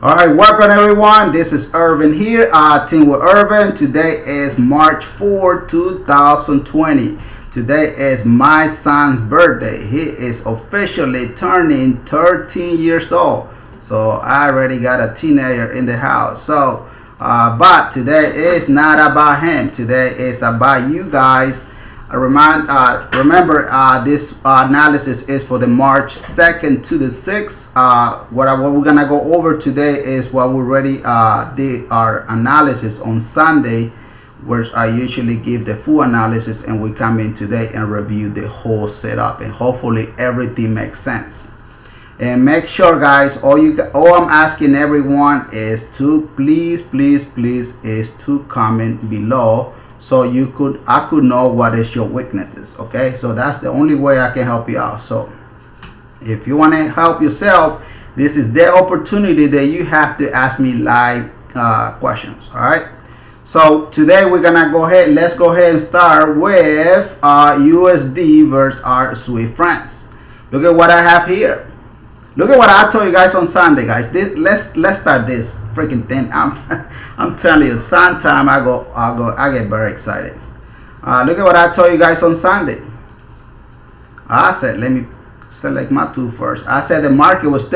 All right, welcome everyone. This is Irvin here, team with Irvin. Today is March 4, 2020. Today is my son's birthday. He is officially turning 13 years old. So I already got a teenager in the house. So, but today is not about him. Today is about you guys. Remember, this analysis is for the March 2nd to the 6th. What we're gonna go over today is what we already did our analysis on Sunday, where I usually give the full analysis, and we come in today and review the whole setup, and hopefully everything makes sense. And make sure, guys, all I'm asking everyone is to please is to comment below, so I could know what is your weaknesses. Okay, so that's the only way I can help you out. So if you want to help yourself, this is the opportunity that you have to ask me live questions. All right, so today we're gonna let's go ahead and start with USD versus our Swiss francs. Look at what I have here. Look at what I told you guys on Sunday, guys. Let's start this freaking thing. I'm telling you, sometime I get very excited. Look at what I told you guys on Sunday. I said, let me select my two first. I said the market was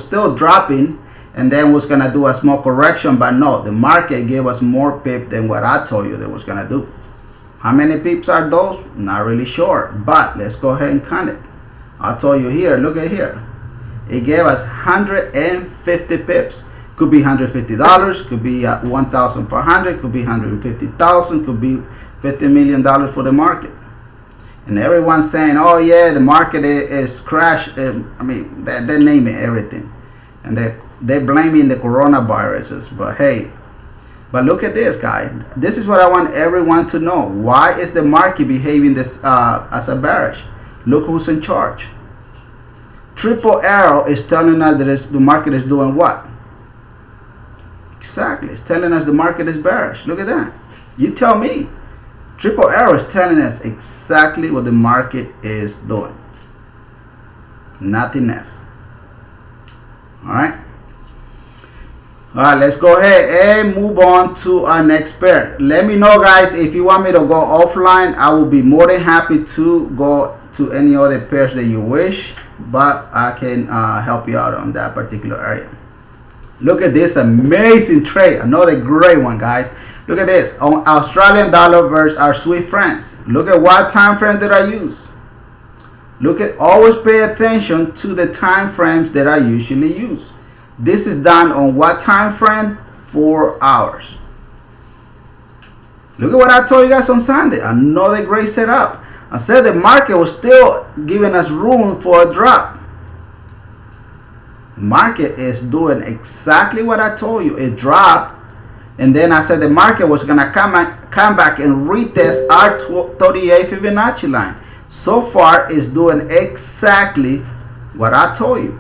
still dropping, and then was gonna do a small correction, but no, the market gave us more pip than what I told you they was gonna do. How many pips are those? Not really sure, but let's go ahead and count it. I told you here. Look at here. It gave us 150 pips. Could be $150, could be 1,500, could be 150,000, could be $50 million for the market. And everyone's saying, "Oh yeah, the market is crashed." I mean, they name it everything, and they're blaming the coronaviruses. But hey, but look at this, guys. This is what I want everyone to know. Why is the market behaving this as a bearish? Look who's in charge. Triple arrow is telling us that the market is doing what? Exactly. It's telling us the market is bearish. Look at that. You tell me. Triple arrow is telling us exactly what the market is doing. Nothing else. Alright. Alright, let's go ahead and move on to our next pair. Let me know, guys, if you want me to go offline. I will be more than happy to go to any other pairs that you wish, but I can help you out on that particular area. Look at this amazing trade. Another great one, guys. Look at this. On Australian dollar versus our Swiss francs. Look at what time frame did I use. Look at, always pay attention to the time frames that I usually use. This is done on what time frame? 4 hours. Look at what I told you guys on Sunday. Another great setup. I said the market was still giving us room for a drop. The market is doing exactly what I told you. It dropped, and then I said the market was gonna come back and retest our 38 Fibonacci line. So far, it's doing exactly what I told you.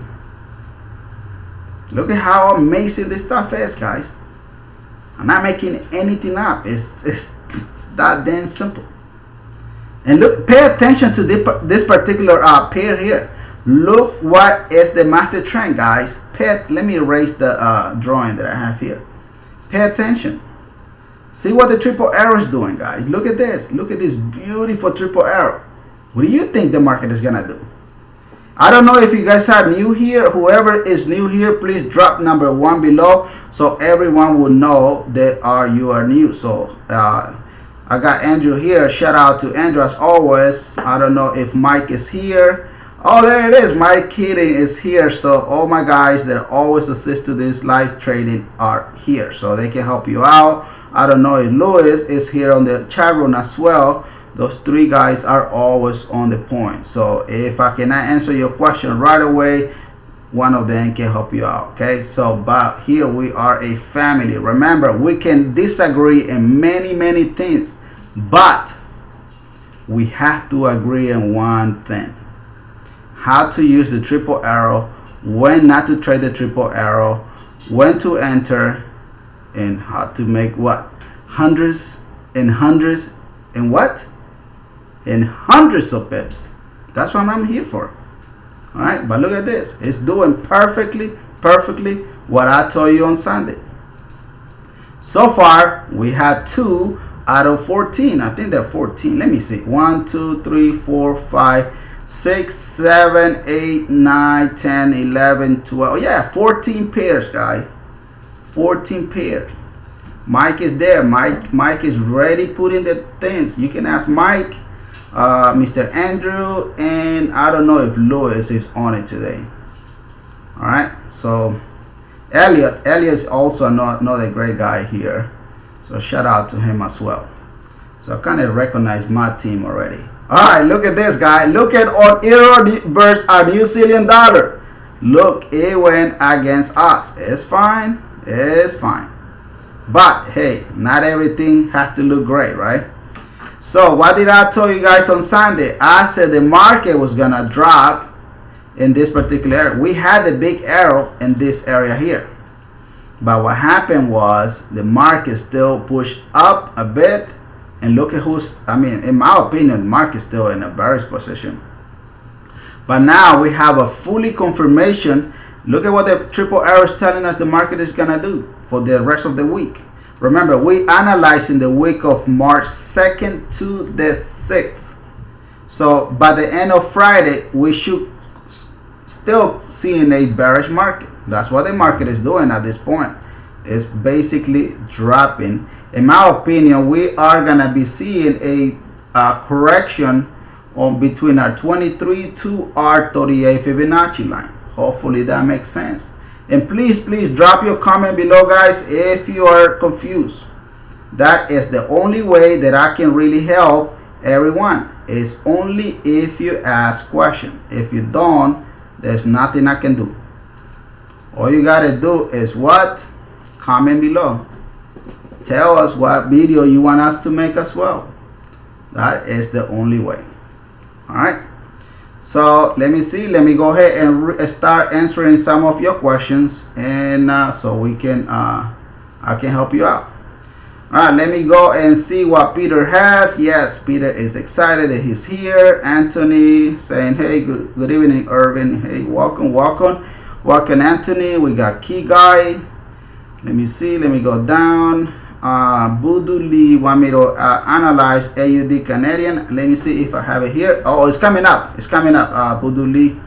Look at how amazing this stuff is, guys. I'm not making anything up. It's that damn simple. And look, pay attention to this particular pair here. Look what is the master trend, guys. Let me erase the drawing that I have here. Pay attention. See what the triple arrow is doing, guys. Look at this. Look at this beautiful triple arrow. What do you think the market is gonna do? I don't know if you guys are new here. Whoever is new here, please drop number 1 below, so everyone will know that you are new. So I got Andrew here. Shout out to Andrew as always. I don't know if Mike is here. Oh, there it is. Mike Keating is here. So all my guys that always assist to this live trading are here, so they can help you out. I don't know if Louis is here on the chat room as well. Those 3 guys are always on the point. So if I cannot answer your question right away, one of them can help you out. Okay, so but here we are a family. Remember, we can disagree in many things, but we have to agree on one thing: how to use the triple arrow, when not to trade the triple arrow, when to enter, and how to make what? Hundreds and what? And hundreds of pips. That's what I'm here for. All right, but look at this. It's doing perfectly what I told you on Sunday. So far, we had 2 out of 14. I think they're 14. Let me see. 1, 2, 3, 4, 5, 6, 7, 8, 9, 10, 11, 12. Yeah, 14 pairs, guys. 14 pairs. Mike is there. Mike is ready putting the things. You can ask Mike, Mr. Andrew, and I don't know if Louis is on it today. All right, so Elliott is also another great guy here, so shout out to him as well. So I kind of recognize my team already. All right, look at this guy. Look at on euro versus our New Zealand dollar. Look, it went against us. It's fine. It's fine. But hey, not everything has to look great, right? So what did I tell you guys on Sunday? I said the market was gonna drop in this particular area. We had a big arrow in this area here, but what happened was the market still pushed up a bit, and look at in my opinion, the market still in a bearish position. But now we have a fully confirmation. Look at what the triple arrow is telling us the market is gonna do for the rest of the week. Remember, we analyzing the week of March 2nd to the 6th. So by the end of Friday, we should still seeing a bearish market. That's what the market is doing at this point. It's basically dropping. In my opinion, we are gonna be seeing a correction on between our 23 to our 38 Fibonacci line. Hopefully that makes sense. And please drop your comment below, guys, if you are confused. That is the only way that I can really help everyone. It's only if you ask questions. If you don't, there's nothing I can do. All you gotta do is what? Comment below. Tell us what video you want us to make as well. That is the only way. All right. So let me see. Let me go ahead and start answering some of your questions, and so we can I can help you out. All right. Let me go and see what Peter has. Yes, Peter is excited that he's here. Anthony saying, "Hey, good evening, Irvin. Hey, welcome, Anthony." We got Key Guy. Let me see. Let me go down. Voodoo Lee want me to analyze AUD Canadian. Let me see if I have it here. Oh, it's coming up. It's coming up. Voodoo Lee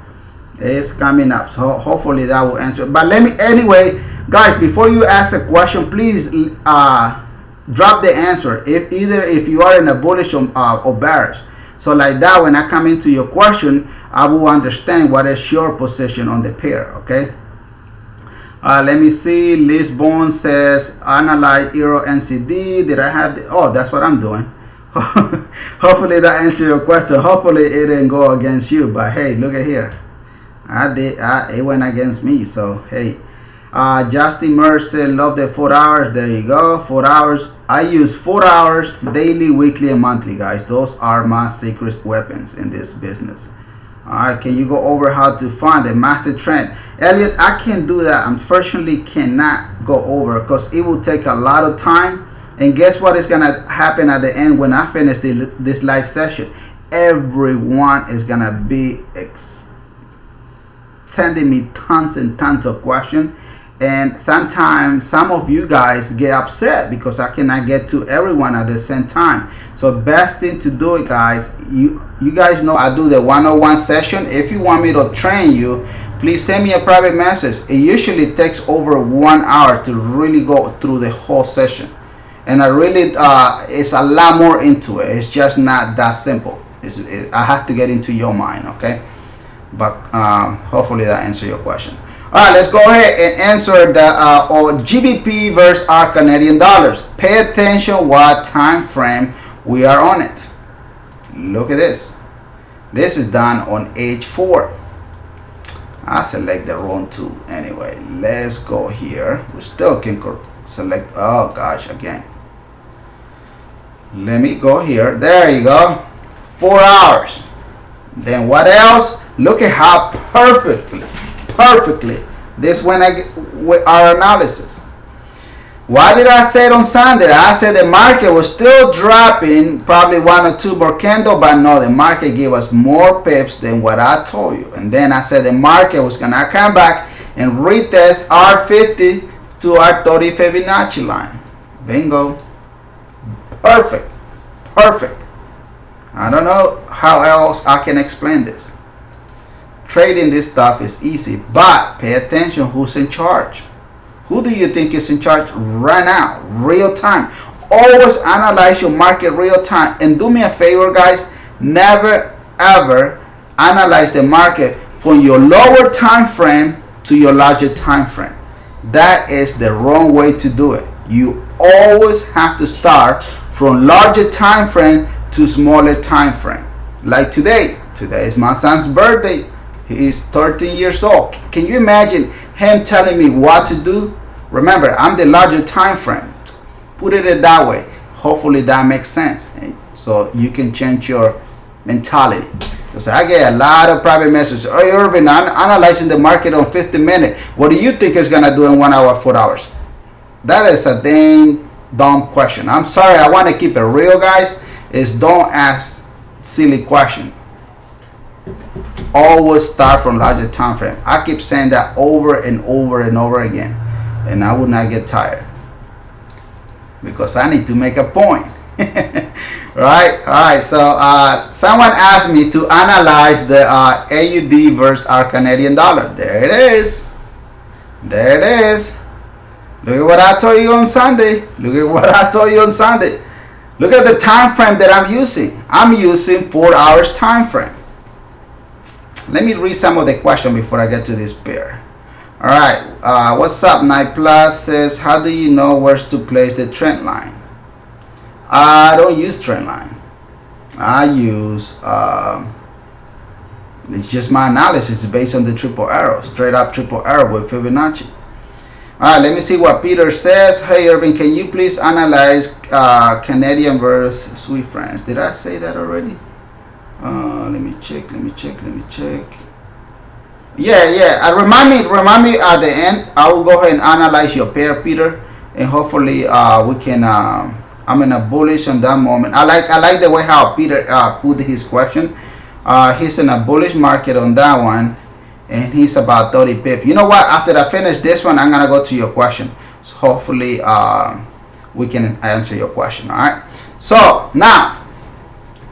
is coming up. So hopefully that will answer. But let me anyway, guys. Before you ask a question, please drop the answer. If you are in a bullish or bearish. So like that, when I come into your question, I will understand what is your position on the pair. Okay. Let me see. Lisbon says analyze Euro NCD. Did I have the? Oh, that's what I'm doing. Hopefully that answers your question. Hopefully it didn't go against you. But hey, look at here. It went against me. So hey, Justin Mercer, love the 4 hours. There you go. 4 hours. I use 4 hours daily, weekly, and monthly, guys. Those are my secret weapons in this business. Alright, can you go over how to find the master trend? Elliot, I can't do that. Unfortunately, cannot go over because it will take a lot of time. And guess what is going to happen at the end when I finish this live session? Everyone is going to be sending me tons and tons of questions. And sometimes some of you guys get upset because I cannot get to everyone at the same time. So best thing to do it, guys, you guys know I do the one-on-one session. If you want me to train you, please send me a private message. It usually takes over 1 hour to really go through the whole session. And I really, it's a lot more into it. It's just not that simple. I have to get into your mind, okay? But hopefully that answers your question. All right, let's go ahead and answer the GBP versus our Canadian dollars. Pay attention what time frame we are on it. Look at this. This is done on H4. I select the wrong tool. Anyway, let's go here. We still can select. Oh gosh, again. Let me go here. There you go. 4 hours. Then what else? Look at how perfectly this went with our analysis. Why did I say it on Sunday? I said the market was still dropping, probably 1 or 2 more candles, but no, the market gave us more pips than what I told you. And then I said the market was gonna come back and retest our 50 to our 30 Fibonacci line. Bingo. Perfect. Perfect. I don't know how else I can explain this. Trading this stuff is easy, but pay attention who's in charge. Who do you think is in charge right now? Real time. Always analyze your market real time. And do me a favor, guys. Never ever analyze the market from your lower time frame to your larger time frame. That is the wrong way to do it. You always have to start from larger time frame to smaller time frame. Like today. Today is my son's birthday. He is 13 years old. Can you imagine him telling me what to do? Remember, I'm the larger time frame. Put it that way. Hopefully that makes sense. So you can change your mentality. Because I get a lot of private messages. Oh, Irvin, I'm analyzing the market on 50 minutes. What do you think it's going to do in 1 hour, 4 hours? That is a dang dumb question. I'm sorry. I want to keep it real, guys. Is don't ask silly question. Always start from larger time frame. I keep saying that over and over and over again, and I would not get tired because I need to make a point. Right? All right. So someone asked me to analyze the AUD versus our Canadian dollar. There it is. There it is. Look at what I told you on Sunday. Look at what I told you on Sunday. Look at the time frame that I'm using. I'm using 4 hours time frame. Let me read some of the question before I get to this pair. All right. What's up? Night Plus says, how do you know where to place the trend line? I don't use trend line. I use it's just my analysis based on the triple arrow, straight up triple arrow with Fibonacci. All right, let me see what Peter says. Hey Irvin, can you please analyze Canadian versus Swiss francs? Did I say that already? Let me check. Yeah. Remind me at the end. I will go ahead and analyze your pair, Peter, and hopefully we can. I'm in a bullish on that moment. I like the way how Peter put his question. He's in a bullish market on that one, and he's about 30 pips. You know what? After I finish this one, I'm gonna go to your question. So hopefully we can answer your question. All right. So now.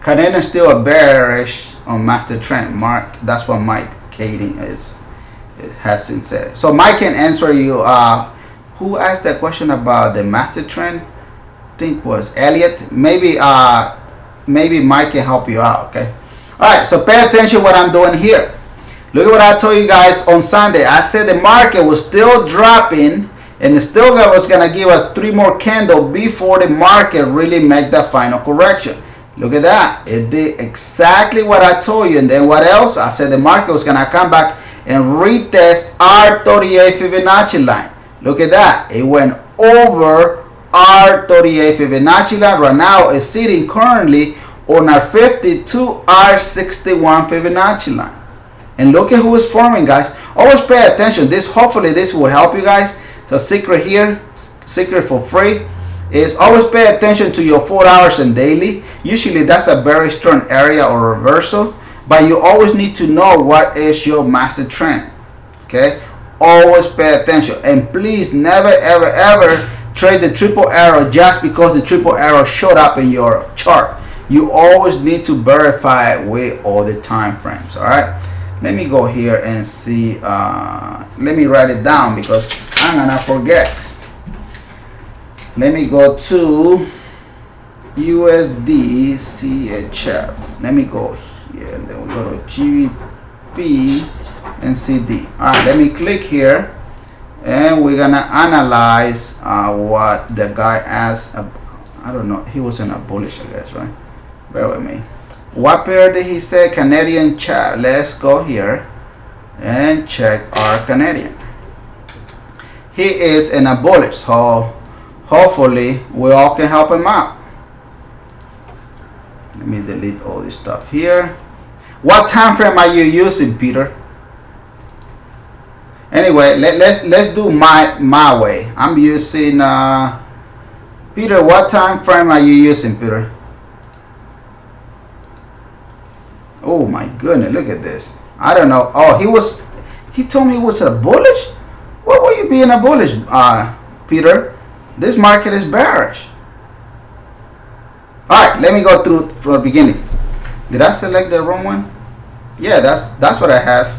Canadian still a bearish on master trend. Mark, that's what Mike Kading has said. So Mike can answer you. Who asked that question about the master trend? I think was Elliott. Maybe Mike can help you out. Okay. All right. So pay attention what I'm doing here. Look at what I told you guys on Sunday. I said the market was still dropping, and the still was gonna give us 3 more candles before the market really make the final correction. Look at that. It did exactly what I told you. And then what else? I said the market was going to come back and retest our 38 Fibonacci line. Look at that. It went over our 38 Fibonacci line. Right now it's sitting currently on our 50 to our 61 Fibonacci line. And look at who is forming, guys. Always pay attention. Hopefully this will help you guys. So secret here, secret for free, is always pay attention to your 4 hours and daily. Usually that's a very strong area or reversal, but you always need to know what is your master trend. Okay, always pay attention, and please never ever trade the triple arrow just because the triple arrow showed up in your chart. You always need to verify it with all the time frames. All right, let me go here and see. Let me write it down because I'm gonna forget. Let me go to USD CHF. Let me go here and then we go to GBP and CD. All right, let me click here and we're gonna analyze what the guy asked. I don't know. He was in a bullish, I guess, right? Bear with me. What pair did he say? Canadian chat. Let's go here and check our Canadian. He is in a bullish, so hopefully we all can help him out. Let me delete all this stuff here. What time frame are you using, Peter? Anyway, let's do my way. I'm using Peter. What time frame are you using, Peter? Oh my goodness, look at this. I don't know. Oh, He told me it was a bullish. What were you being a bullish, Peter? This market is bearish. All right, let me go through from the beginning. Did I select the wrong one? Yeah, that's what I have.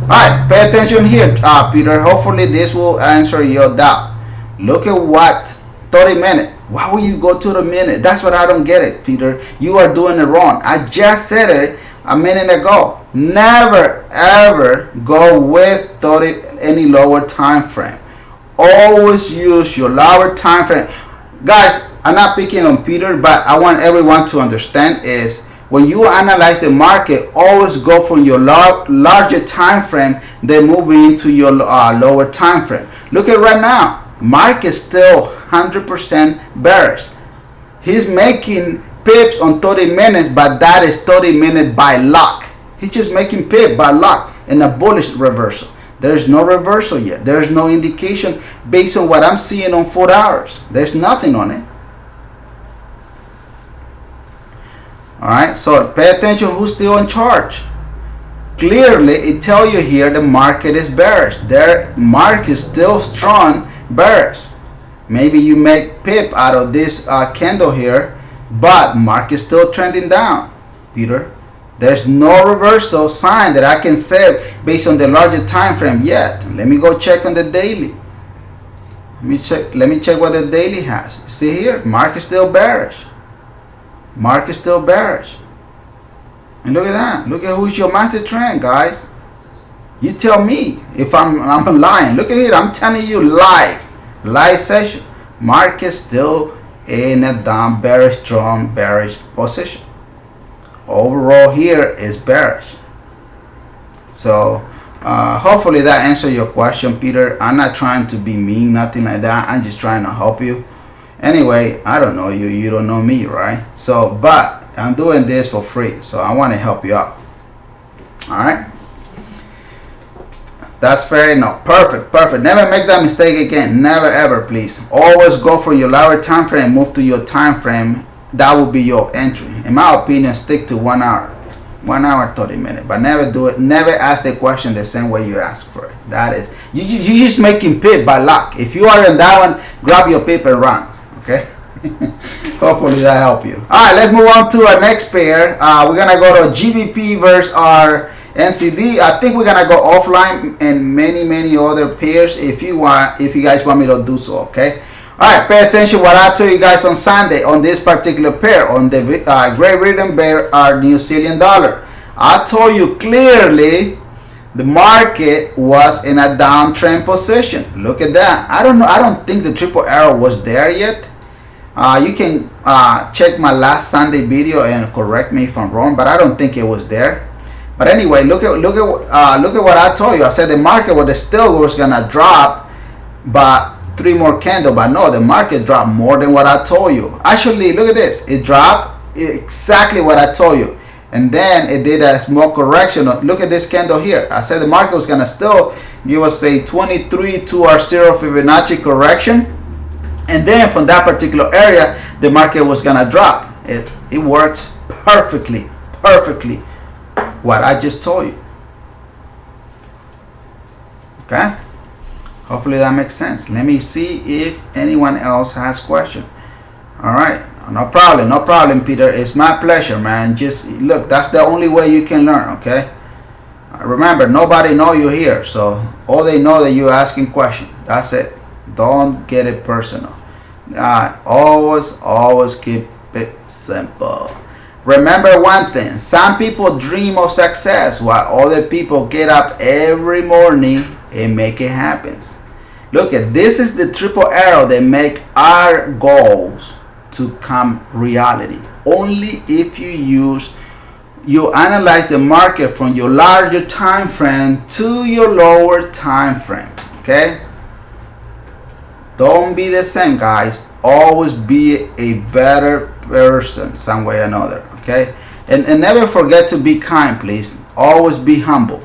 All right, pay attention here, Peter. Hopefully this will answer your doubt. Look at what 30 minute. Why would you go to the minute? That's what I don't get it, Peter. You are doing it wrong. I just said it a minute ago. Never ever go with 30 any lower time frame. Always use your lower time frame. Guys, I'm not picking on Peter, but I want everyone to understand is when you analyze the market, always go from your larger time frame, then move into your lower time frame. Look at right now. Market still 100% bearish. He's making pips on 30 minutes, but that is 30 minutes by luck. He's just making pip by luck in a bullish reversal. There's no reversal yet. There's no indication based on what I'm seeing on 4 hours. There's nothing on it. All right, so pay attention who's still in charge. Clearly, it tells you here the market is bearish. Their market is still strong bearish. Maybe you make pip out of this candle here, but market still trending down, Peter. There's no reversal sign that I can say based on the larger time frame yet. Let me go check on the daily. Let me check what the daily has. See here, market still bearish. Market still bearish. And look at that. Look at who's your master trend, guys. You tell me if I'm lying. Look at it. I'm telling you live session. Market still in a down bearish, strong bearish position. Overall here is bearish. So hopefully that answers your question, Peter. I'm not trying to be mean, nothing like that. I'm just trying to help you. Anyway, I don't know you. You don't know me, right? So, but I'm doing this for free. So I want to help you out. All right. That's fair enough. Perfect. Never make that mistake again. Never ever, please. Always go for your lower time frame. Move to your time frame. That will be your entry. In my opinion, stick to 1 hour. 1 hour, 30 minutes. But never do it. Never ask the question the same way you ask for it. That is, you just making pip by luck. If you are in that one, grab your pip and run. Okay. Hopefully that help you. All right, let's move on to our next pair. We're gonna go to GBP versus our NCD. I think we're gonna go offline and many other pairs if you guys want me to do so. Okay. All right, pay attention what I told you guys on Sunday on this particular pair, on the Great Britain bear, our New Zealand dollar. I told you clearly the market was in a downtrend position. Look at that. I don't know. I don't think the triple arrow was there yet. You can check my last Sunday video and correct me if I'm wrong, but I don't think it was there. But anyway, look at what I told you. I said the market was gonna drop, but 3 more candles. But no, the market dropped more than what I told you. Actually, look at this. It dropped exactly what I told you, and then it did a small correction. Look at this candle here. I said the market was gonna still give us a 23 to our 0 Fibonacci correction. And then from that particular area, the market was gonna drop. It works perfectly. What I just told you. Okay. Hopefully that makes sense. Let me see if anyone else has question. All right. No problem, Peter. It's my pleasure, man. Just look. That's the only way you can learn. Okay. Remember, nobody know you here, so all they know that you're asking questions. That's it. Don't get it personal. Always keep it simple. Remember one thing. Some people dream of success while other people get up every morning and make it happen. Look at this. Is the triple arrow that make our goals to come reality. Only if you analyze the market from your larger time frame to your lower time frame. Okay. Don't be the same, guys. Always be a better person some way or another. Okay. And never forget to be kind, please. Always be humble.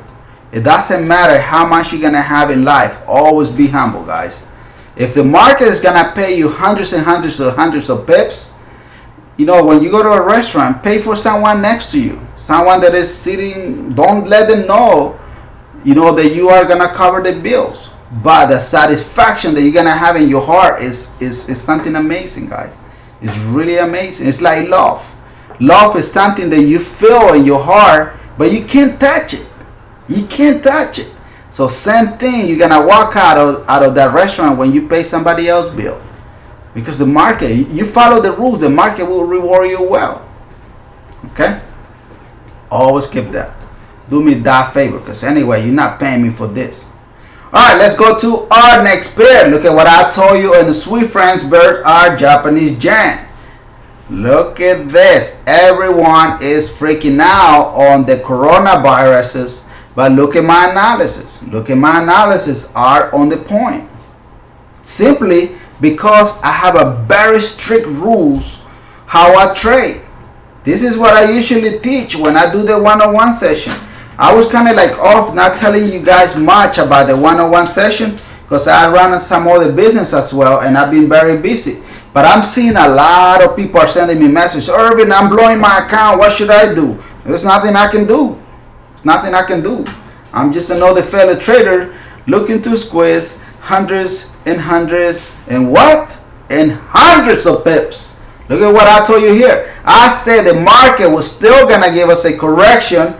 It doesn't matter how much you're gonna have in life. Always be humble, guys. If the market is gonna pay you hundreds of pips, you know, when you go to a restaurant, pay for someone next to you, someone that is sitting. Don't let them know you know that you are gonna cover the bills. But the satisfaction that you're gonna have in your heart is something amazing, guys. It's really amazing. It's like love. Love is something that you feel in your heart, but you can't touch it. You can't touch it. So same thing, you're gonna walk out of that restaurant when you pay somebody else's bill. Because the market, you follow the rules, the market will reward you well. Okay? Always keep that. Do me that favor, because anyway, you're not paying me for this. Alright, let's go to our next pair. Look at what I told you in the Sweet Friends bird, our Japanese yen. Look at this. Everyone is freaking out on the coronaviruses, but look at my analysis. Look at my analysis are on the point. Simply because I have a very strict rules how I trade. This is what I usually teach when I do the one-on-one session. I was kind of like off not telling you guys much about the one-on-one session because I run some other business as well and I've been very busy. But I'm seeing a lot of people are sending me messages. Irvin, I'm blowing my account. What should I do? There's nothing I can do. There's nothing I can do. I'm just another fellow trader looking to squeeze hundreds and hundreds and what? And hundreds of pips. Look at what I told you here. I said the market was still going to give us a correction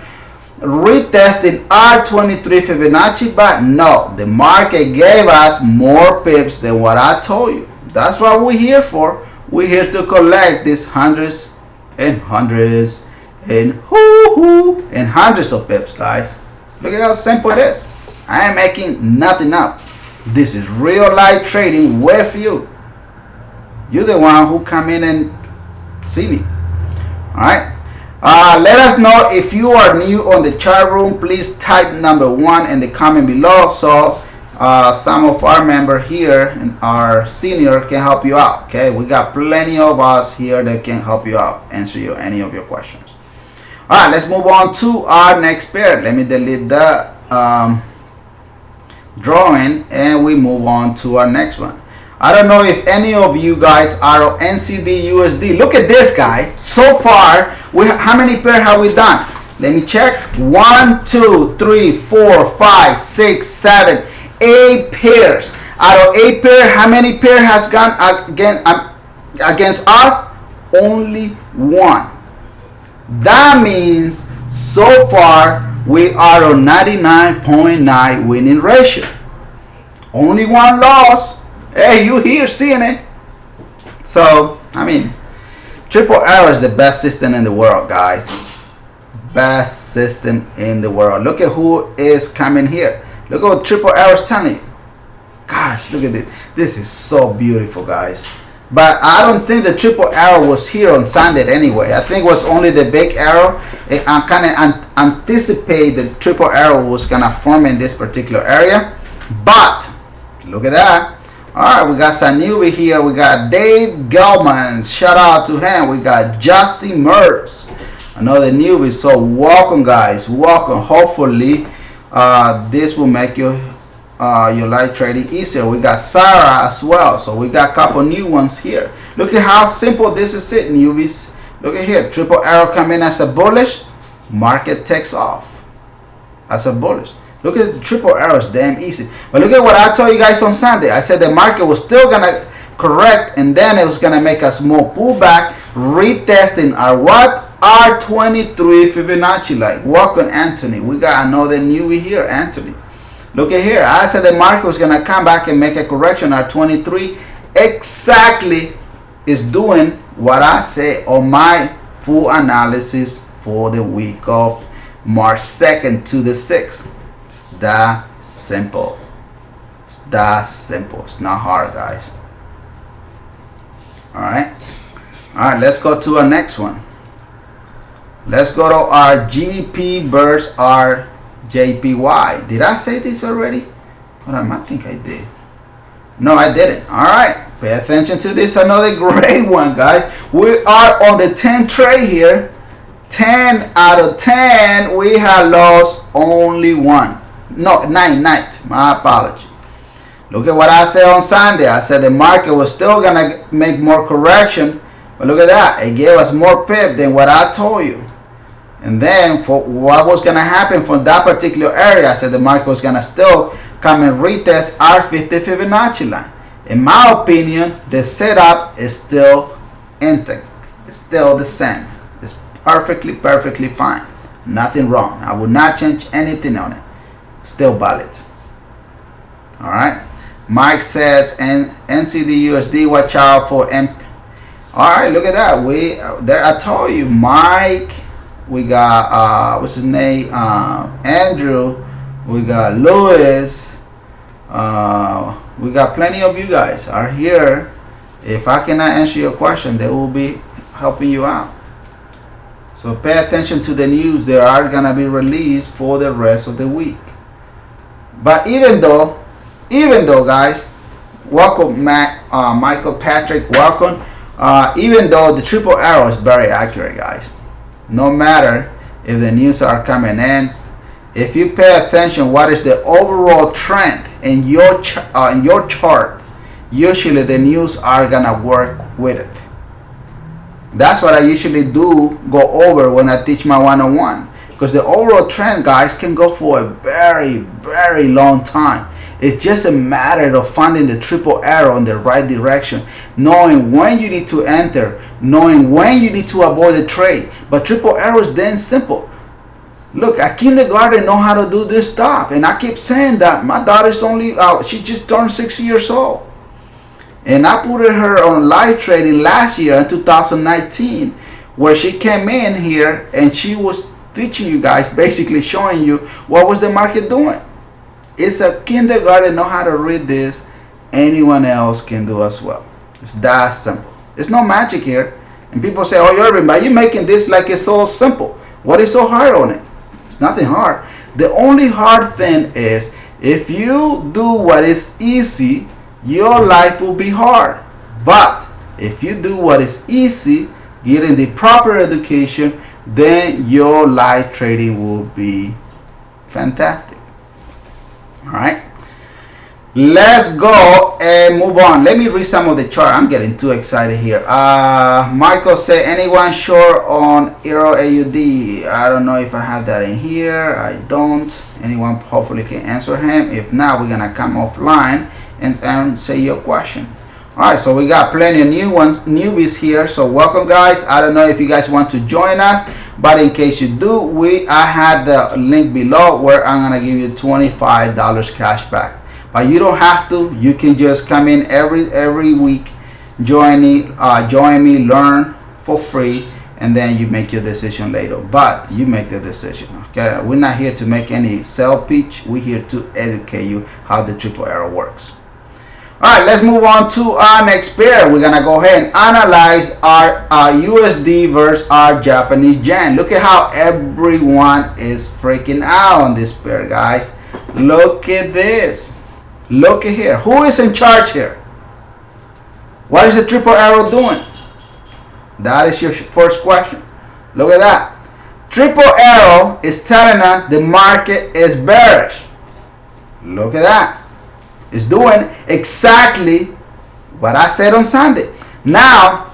retesting R23 Fibonacci, but no, the market gave us more pips than what I told you. That's what we're here for. We're here to collect these hundreds and hundreds and hundreds of pips, guys. Look at how simple it is. I am making nothing up. This is real life trading with you. You're the one who come in and see me. All right. Let us know if you are new on the chat room. Please type number 1 in the comment below so some of our members here and our senior can help you out. Okay, we got plenty of us here that can help you out, answer you any of your questions. All right, let's move on to our next pair. Let me delete the drawing and we move on to our next one. I don't know if any of you guys are on NCD USD. Look at this guy. So far, how many pairs have we done? Let me check. 1, 2, 3, 4, 5, 6, 7, 8 pairs. Out of 8 pairs, how many pairs has gone against us? Only 1. That means so far we are on 99.9 winning ratio. Only 1 loss. Hey, you here seeing it? So, I mean, triple arrow is the best system in the world, guys. Best system in the world. Look at who is coming here. Look at what triple arrow is telling you. Gosh, look at this. This is so beautiful, guys. But I don't think the triple arrow was here on Sunday anyway. I think it was only the big arrow. I kind of anticipate the triple arrow was going to form in this particular area. But, look at that. Alright, we got some newbie here. We got Dave Gelman. Shout out to him. We got Justin Mertz. Another newbie. So welcome, guys. Welcome. Hopefully, this will make your live trading easier. We got Sarah as well. So we got a couple new ones here. Look at how simple this is, newbies. Look at here. Triple arrow come in as a bullish. Market takes off as a bullish. Look at the triple arrows, damn easy. But look at what I told you guys on Sunday. I said the market was still going to correct and then it was going to make a small pullback, retesting our what? R23 Fibonacci line. Welcome, Anthony. We got another newbie here, Anthony. Look at here. I said the market was going to come back and make a correction. R23 exactly is doing what I say on my full analysis for the week of March 2nd to the 6th. That simple. It's that simple. It's not hard, guys. Alright, let's go to our next one. Let's go to our GBP versus our JPY. Did I say this already? Hold on, I think I did. No, I didn't. Alright, pay attention to this. Another great one, guys. We are on the 10 trade here. 10 out of 10 we have lost only 1. No, 9. My apology. Look at what I said on Sunday. I said the market was still gonna make more correction, but look at that. It gave us more pip than what I told you. And then for what was gonna happen from that particular area, I said the market was gonna still come and retest our 50 Fibonacci line. In my opinion, the setup is still intact. It's still the same. It's perfectly fine. Nothing wrong. I would not change anything on it. Still valid. All right. Mike says, and NCD/USD, watch out for M. All right, look at that. There. I told you, Mike. We got what's his name? Andrew. We got Lewis. We got plenty of you guys are here. If I cannot answer your question, they will be helping you out. So pay attention to the news. They are gonna be released for the rest of the week. But even though guys, welcome Michael Patrick, welcome. Even though the triple arrow is very accurate, guys, no matter if the news are coming in, if you pay attention what is the overall trend in your chart, usually the news are gonna work with it. That's what I usually do go over when I teach my one-on-one, because the overall trend, guys, can go for a very long time. It's just a matter of finding the triple arrow in the right direction, knowing when you need to enter, knowing when you need to avoid the trade. But triple arrow is then simple. Look, a kindergarten know how to do this stuff, and I keep saying that. My daughter's only she just turned 6 years old, and I put her on live trading last year in 2019, where she came in here and she was teaching you guys, basically showing you what was the market doing. It's a kindergarten know how to read this. Anyone else can do as well. It's that simple. It's no magic here. And people say, oh, Irvin, but you're making this like it's so simple. What is so hard on it? It's nothing hard. The only hard thing is if you do what is easy, your life will be hard. But if you do what is easy, getting the proper education, then your live trading will be fantastic. All right, let's go and move on. Let me read some of the chart. I'm getting too excited here. Michael said, anyone short on Euro AUD? I don't know if I have that in here. I don't. Anyone hopefully can answer him. If not, we're gonna come offline and say your question. All right, so we got plenty of newbies here. So welcome, guys. I don't know if you guys want to join us, but in case you do, I have the link below where I'm gonna give you $25 cash back. But you don't have to. You can just come in every week, join me, learn for free, and then you make your decision later. But you make the decision. Okay, we're not here to make any sell pitch. We're here to educate you how the triple arrow works. All right, let's move on to our next pair. We're gonna go ahead and analyze our USD versus our Japanese yen. Look at how everyone is freaking out on this pair, guys. Look at this. Look at here. Who is in charge here? What is the triple arrow doing? That is your first question. Look at that. Triple arrow is telling us the market is bearish. Look at that. It's doing exactly what I said on Sunday. Now,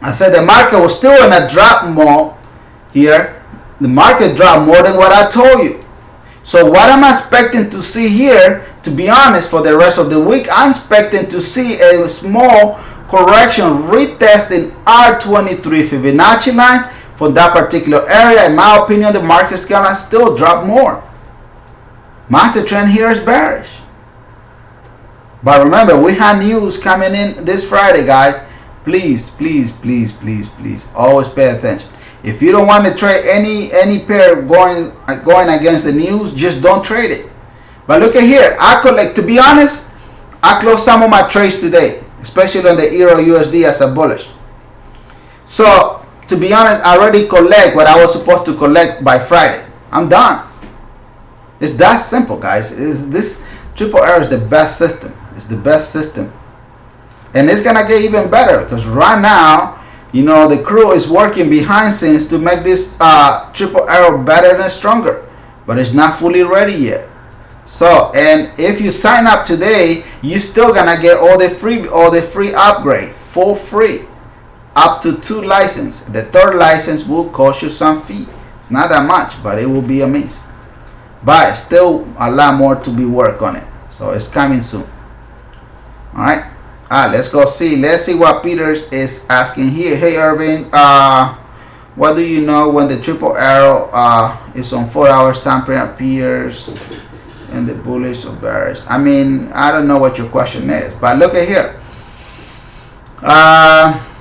I said the market was still in a drop mode here. The market dropped more than what I told you. So what am I expecting to see here? To be honest, for the rest of the week, I'm expecting to see a small correction retesting our 23 Fibonacci line for that particular area. In my opinion, the market's gonna still drop more. Master trend here is bearish. But remember, we have news coming in this Friday, guys. Please, always pay attention. If you don't want to trade any pair going against the news, just don't trade it. But look at here. To be honest, I closed some of my trades today, especially on the Euro USD as a bullish. So to be honest, I already collect what I was supposed to collect by Friday. I'm done. It's that simple, guys. This triple arrow is the best system. It's the best system, and it's gonna get even better because right now, you know, the crew is working behind scenes to make this triple arrow better and stronger, but it's not fully ready yet. So, and if you sign up today, you're still gonna get all the free upgrade for free, up to 2 licenses. The 3rd license will cost you some fee. It's It's not that much, but it will be amazing. But still a lot more to be worked on it. So it's coming soon. Alright. Let's go see. Let's see what Peters is asking here. Hey Irving, what do you know when the triple arrow is on 4 hours time frame appears in the bullish or bearish? I mean, I don't know what your question is, but look at here.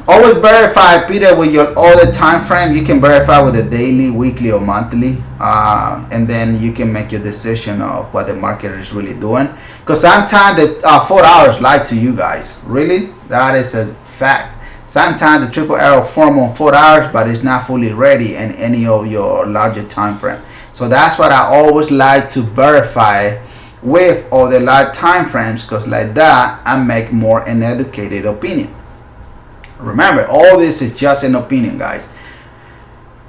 Always verify, Peter, with your other time frame. You can verify with the daily, weekly, or monthly, and then you can make your decision of what the market is really doing. Because sometimes the 4 hours lie to you guys. Really, that is a fact. Sometimes the triple arrow form on 4 hours, but it's not fully ready in any of your larger time frame. So that's what I always like to verify with all the large time frames, because like that I make more an educated opinion. Remember, all this is just an opinion, guys.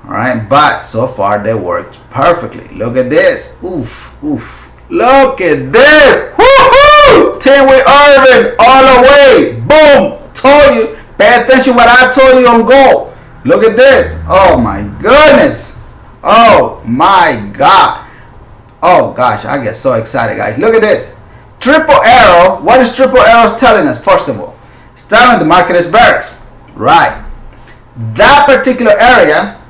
Alright, but so far they worked perfectly. Look at this. Oof, oof. Look at this. Woohoo! 10 with Irvin all the way. Boom. Told you. Pay attention what I told you on gold. Look at this. Oh my goodness. Oh my God. Oh gosh, I get so excited, guys. Look at this. Triple arrow. What is triple arrow telling us? First of all, it's telling the market is bearish. Right. That particular area,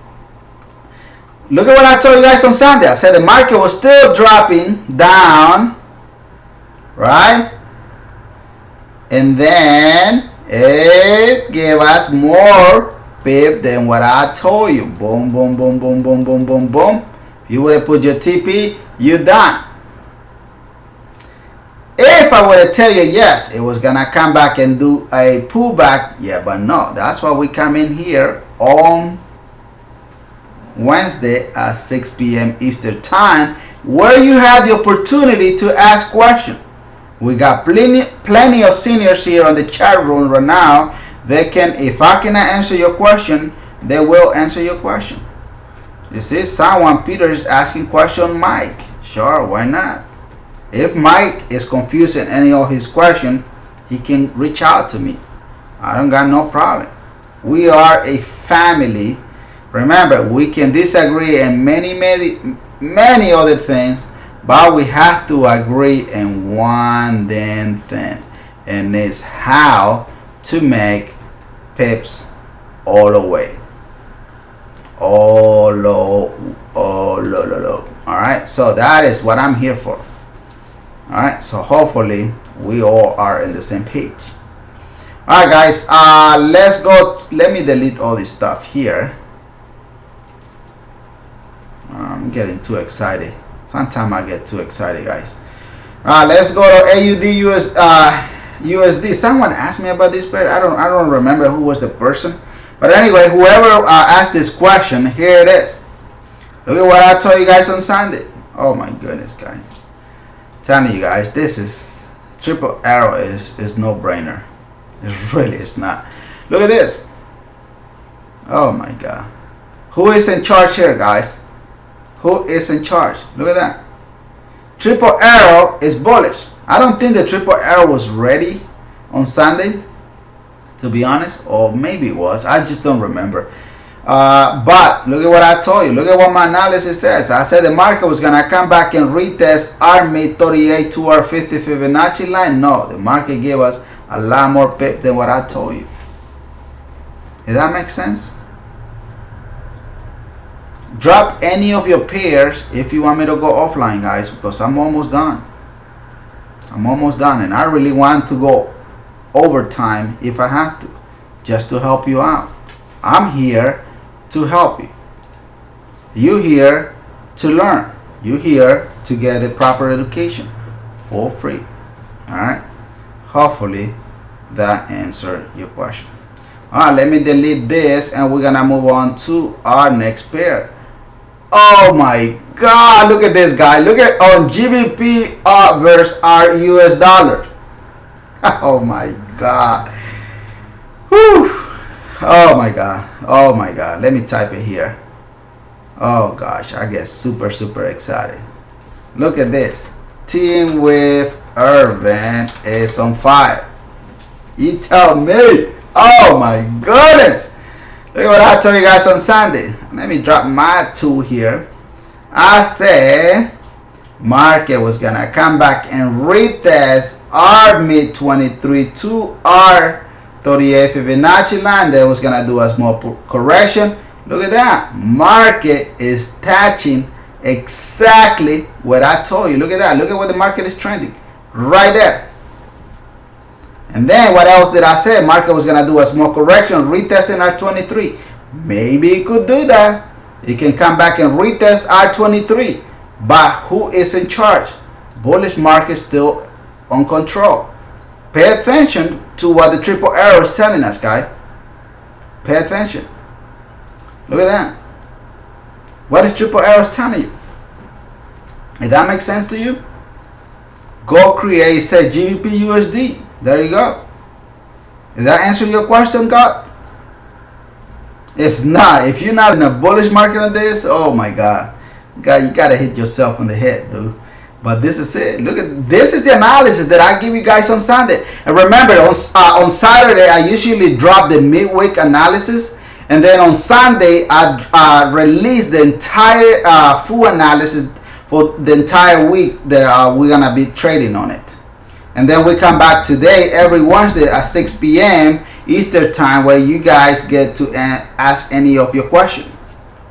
look at what I told you guys on Sunday. I said the market was still dropping down, right? And then it gave us more pip than what I told you. Boom, boom, boom, boom, boom, boom, boom, boom. If you would have put your TP, you're done. If I were to tell you, yes, it was going to come back and do a pullback, yeah, but no. That's why we come in here on Wednesday at 6 p.m. Eastern Time, where you have the opportunity to ask questions. We got plenty of seniors here on the chat room right now. They can, if I cannot answer your question, they will answer your question. You see, someone, Peter, is asking question Mike. Sure, why not? If Mike is confused in any of his questions, he can reach out to me. I don't got no problem. We are a family. Remember, we can disagree in many other things, but we have to agree in one damn thing, and it's how to make pips all the way. All right, so that is what I'm here for. All right, so hopefully we all are in the same page. All right, guys, let's go. Let me delete all this stuff here. I'm getting too excited. Sometimes I get too excited, guys. Let's go to AUD USD. Someone asked me about this pair. I don't remember who was the person, but anyway, whoever asked this question, here it is. Look at what I told you guys on Sunday. Oh my goodness, guys. Telling you guys, this is triple arrow is no brainer. It's not. Look at this. Oh my God. Who is in charge here, guys? Who is in charge? Look at that. Triple arrow is bullish. I don't think the triple arrow was ready on Sunday, to be honest, or maybe it was. I just don't remember. But look at what I told you. Look at what my analysis says. I said the market was going to come back and retest our mid 38 to our 50 Fibonacci line. No, the market gave us a lot more pip than what I told you. Does that make sense? Drop any of your pairs if you want me to go offline, guys, because I'm almost done. I'm almost done, and I really want to go overtime if I have to, just to help you out. I'm here to help you. You here to learn. You here to get the proper education for free. All right. Hopefully that answered your question. All right. Let me delete this, and we're gonna move on to our next pair. Oh my God! Look at this guy. Look at on GBP versus our US dollar. Oh my God. Whew. Oh my God. Oh my God. Let me type it here. Oh gosh, I get super excited. Look at this. Team with Irvin is on fire. You tell me. Oh my goodness. Look at what I told you guys on Sunday. And let me drop my tool here. I said market was gonna come back and retest our mid 23 to our 38 Fibonacci line. That was gonna do a small correction. Look at that. Market is touching exactly what I told you. Look at that. Look at where the market is trending. Right there. And then what else did I say? Market was gonna do a small correction, retesting our 23. Maybe it could do that. It can come back and retest our 23. But who is in charge? Bullish market still on control. Pay attention to what the triple arrow is telling us, guys. Pay attention. Look at that. What is triple arrow telling you? If that makes sense to you, go create, say, GBP USD. There you go. Did that answer your question, God? If not, if you're not in a bullish market on this, oh my God. God, you gotta hit yourself on the head, dude. But this is it. Look at this is the analysis that I give you guys on Sunday. And remember, on Saturday I usually drop the midweek analysis, and then on Sunday I release the entire full analysis for the entire week that we're gonna be trading on it. And then we come back today every Wednesday at 6 p.m. Eastern time, where you guys get to ask any of your questions,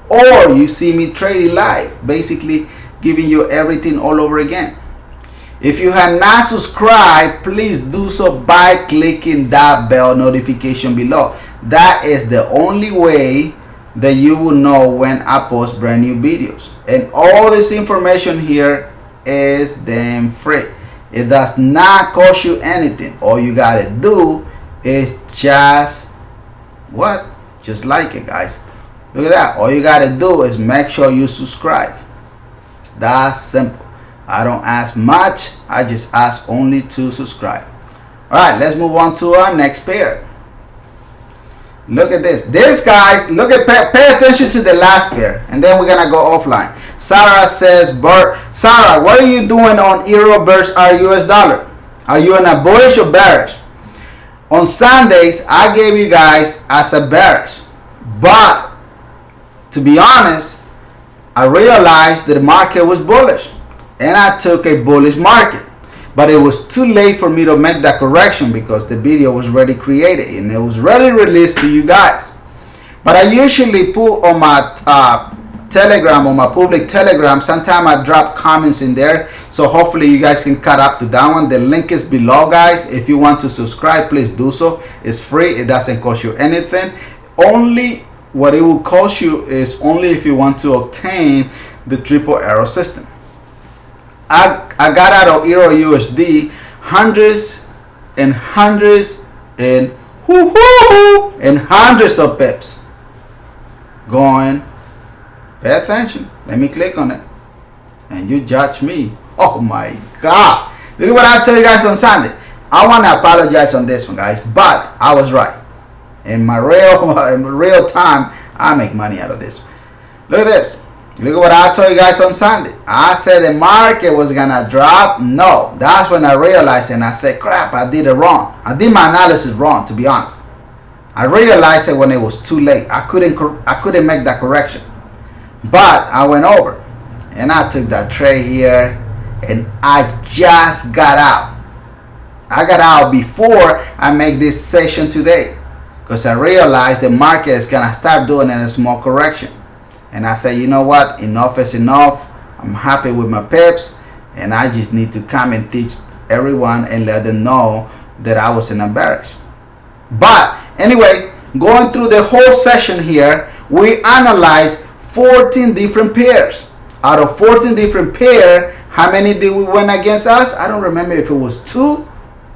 or you see me trading live, basically giving you everything all over again. If you have not subscribed, please do so by clicking that bell notification below. That is the only way that you will know when I post brand new videos. And all this information here is damn free. It does not cost you anything. All you gotta do is just what? Just like it, guys. Look at that. All you gotta do is make sure you subscribe. It's that simple. I don't ask much. I just ask only to subscribe. Alright, let's move on to our next pair. Look at this. This, guys, look at, pay attention to the last pair, and then we're gonna go offline. Sarah says, Sarah, what are you doing on Euro versus our US dollar? Are you in a bullish or bearish? On Sundays, I gave you guys as a bearish, but to be honest, I realized that the market was bullish, and I took a bullish market. But it was too late for me to make that correction because the video was already created and it was already released to you guys. But I usually put on my Telegram, on my public Telegram, sometimes I drop comments in there, so hopefully you guys can cut up to that one. The link is below, guys. If you want to subscribe, please do so. It's free. It doesn't cost you anything. Only what it will cost you is only if you want to obtain the triple arrow system. I got out of Euro USD hundreds and hundreds and hundreds of pips. Going, pay attention. Let me click on it, and you judge me. Oh my God! Look at what I tell you guys on Sunday. I want to apologize on this one, guys, but I was right. In my real time, I make money out of this. Look at this. Look at what I told you guys on Sunday. I said the market was gonna drop. No, that's when I realized, and I said, crap, I did it wrong. I did my analysis wrong, to be honest. I realized it when it was too late. I couldn't make that correction. But I went over and I took that trade here, and I just got out. I got out before I make this session today, because I realized the market is gonna start doing a small correction. And I say, you know what, enough is enough. I'm happy with my pips, and I just need to come and teach everyone and let them know that I was in a bearish. But anyway, going through the whole session here, we analyzed 14 different pairs. Out of 14 different pairs, how many did we win against us? I don't remember if it was 2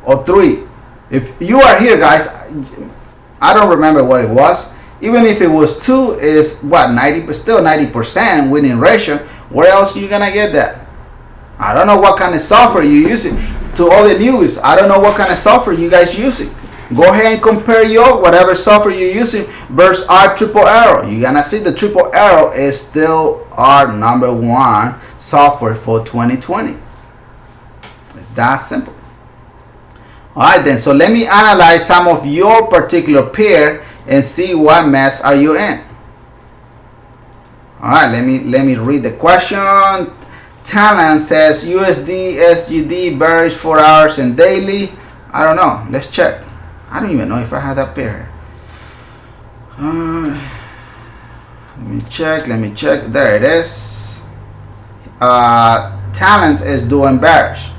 or 3. If you are here, guys, I don't remember what it was. Even if it was 2, is what, 90%, still 90% winning ratio. Where else are you gonna get that? I don't know what kind of software you using. To all the newbies, I don't know what kind of software you guys using. Go ahead and compare your whatever software you're using versus our triple arrow. You're gonna see the triple arrow is still our #1 software for 2020. It's that simple. All right, then. So let me analyze some of your particular pair and see what mess are you in. All right, let me read the question. Talent says USD SGD bearish 4 hours and daily. I don't know. Let's check. I don't even know if I have that pair. Let me check. There it is. Talents is doing bearish.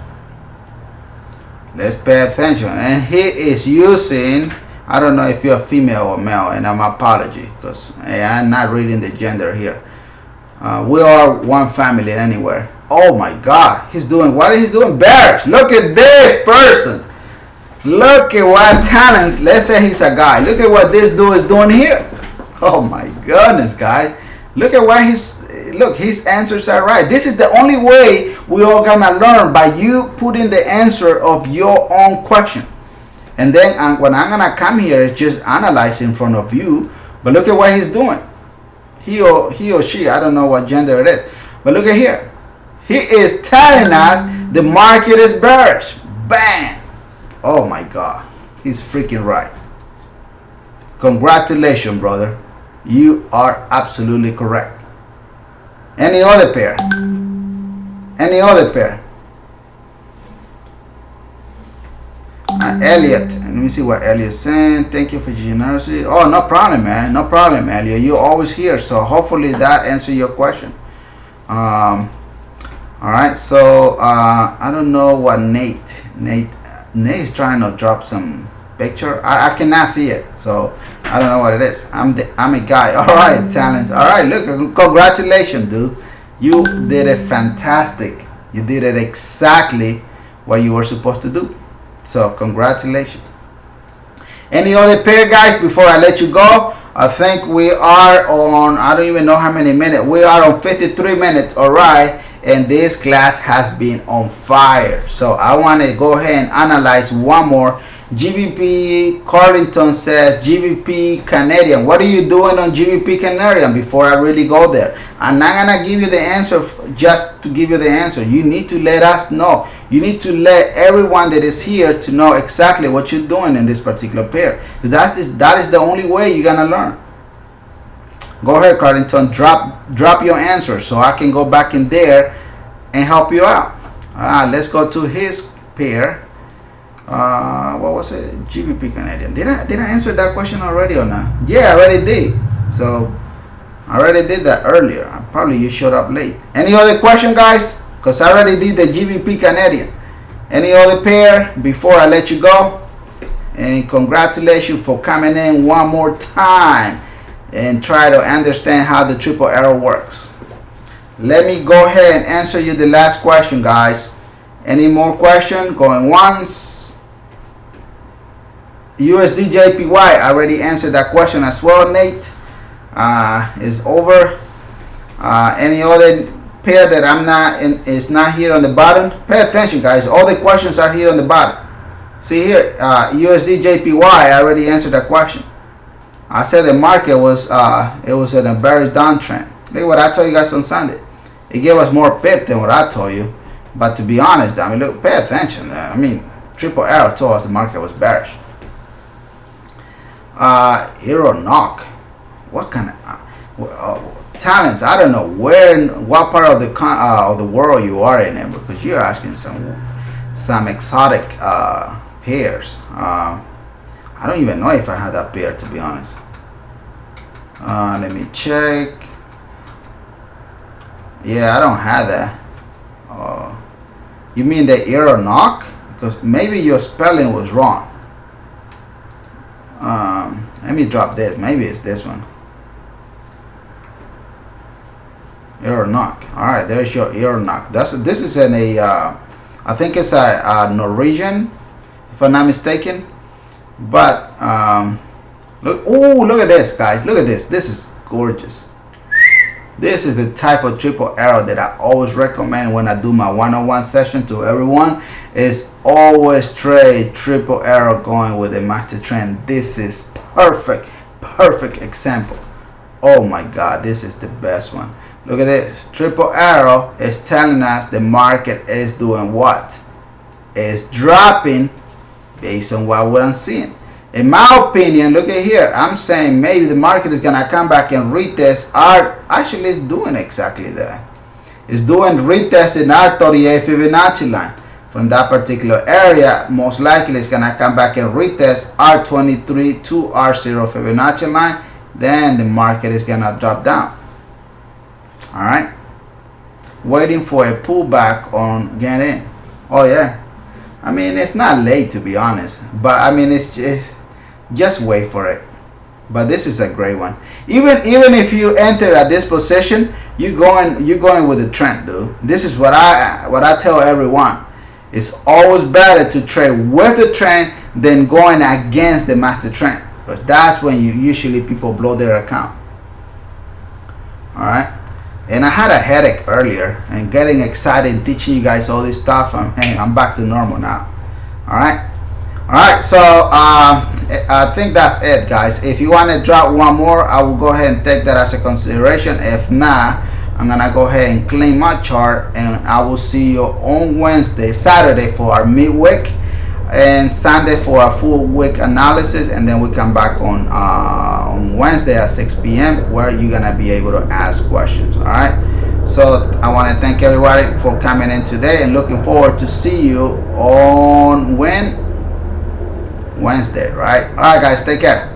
Let's pay attention. And he is using, I don't know if you're female or male, and I'm apology because I'm not reading the gender here. We are one family anywhere. Oh my God, he's doing, what is he doing? Bearish. Look at this person. Look at what talents, let's say he's a guy. Look at what this dude is doing here. Oh my goodness, guys. Look at what his answers are right. This is the only way we all gonna learn, by you putting the answer of your own question. And then when I'm gonna come here, it's just analyze in front of you. But look at what he's doing. He or she, I don't know what gender it is. But look at here. He is telling us the market is bearish. Bam! Oh my God. He's freaking right. Congratulations, brother. You are absolutely correct. Any other pair? Any other pair? Elliott. Let me see what Elliott's saying. Thank you for your generosity. Oh, no problem, man. No problem, Elliott. You're always here. So hopefully that answers your question. All right. So I don't know what Nate is trying to drop some picture. I cannot see it. So I don't know what it is. I'm a guy. All right, talents. All right. Look, congratulations, dude. You did it fantastic. You did it exactly what you were supposed to do. So congratulations. Any other pair, guys, before I let you go? I think we are on, I don't even know how many minutes. We are on 53 minutes. All right. And this class has been on fire. So I want to go ahead and analyze one more. GBP Carlington says GBP Canadian. What are you doing on GBP Canadian? Before I really go there, I'm not gonna give you the answer just to give you the answer. You need to let us know. You need to let everyone that is here to know exactly what you're doing in this particular pair. That is the only way you're gonna learn. Go ahead, Carlington. Drop your answer so I can go back in there and help you out. All right, let's go to his pair. What was it? GBP Canadian. Did I answer that question already or not? Yeah, I already did. So I already did that earlier. Probably you showed up late. Any other question, guys? Because I already did the GBP Canadian. Any other pair before I let you go? And congratulations for coming in one more time and try to understand how the triple arrow works. Let me go ahead and answer you the last question, guys. Any more question? Going once. USD JPY, I already answered that question as well, Nate. Is over. Any other pair that I'm not in is not here on the bottom? Pay attention, guys. All the questions are here on the bottom. See here, USD JPY, I already answered that question. I said the market was it was in a bearish downtrend. Look what I told you guys on Sunday. It gave us more pip than what I told you. But to be honest, I mean, look, pay attention. I mean, triple arrow told us the market was bearish. Hero knock. What kind of talents? I don't know what part of the world you are in, because you're asking some exotic pairs. I don't even know if I have that pair, to be honest. Let me check. Yeah, I don't have that. You mean the hero knock? Because maybe your spelling was wrong. Let me drop this. Maybe it's this one. Euro knock. All right, there's your euro knock. This is I think it's a Norwegian, if I'm not mistaken. But look at this, guys. Look at this. This is gorgeous. This is the type of triple arrow that I always recommend when I do my one-on-one session to everyone. Is always trade triple arrow going with a master trend. This is perfect example. Oh my God, this is the best one. Look at this. Triple arrow is telling us the market is doing what? It's dropping based on what I'm seeing. In my opinion, look at here. I'm saying maybe the market is gonna come back and retest our. Actually, it's doing exactly that. It's doing retesting our 38 Fibonacci line from that particular area. Most likely, it's gonna come back and retest our 23 to our 0 Fibonacci line. Then the market is gonna drop down. All right. Waiting for a pullback on get in. Oh yeah. I mean, it's not late to be honest, but I mean, it's just wait for it. But this is a great one. Even if you enter at this position, you're going with the trend, dude. This is what I tell everyone. It's always better to trade with the trend than going against the master trend, because that's when usually people blow their account. All right. And I had a headache earlier, and getting excited and teaching you guys all this stuff. I'm back to normal now. All right. So I think that's it, guys. If you want to drop one more, I will go ahead and take that as a consideration. If not, I'm gonna go ahead and clean my chart, and I will see you on Saturday for our midweek, and Sunday for our full week analysis, and then we come back on Wednesday at 6 p.m. where you're gonna be able to ask questions. All right. So I want to thank everybody for coming in today, and looking forward to see you on Wednesday. Right. All right, guys. Take care.